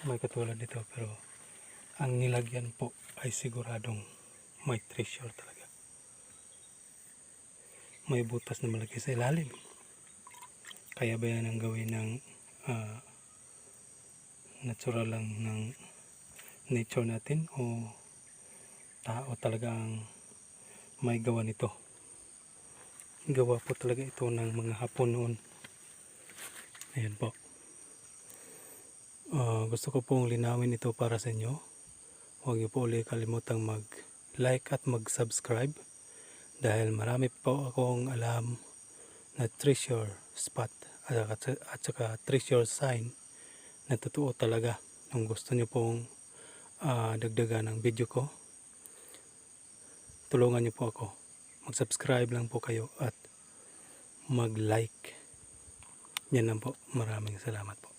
may katulad nito, pero ang nilagyan po ay siguradong may treasure talaga. May butas na malaki sa ilalim. Kaya ba yan ang gawin ng natural lang ng nature natin, o tao talaga ang may gawa nito? Gawa po talaga ito ng mga Hapon noon. Ayan po. Gusto ko pong linawin ito para sa inyo. Huwag niyo po ulit kalimutang mag-like at mag-subscribe, dahil marami po akong alam na treasure spot at saka treasure sign na totoo talaga. Kung gusto niyo pong dagdagan ng video ko, tulungan niyo po ako. Mag-subscribe lang po kayo at mag-like. Yan lang po. Maraming salamat po.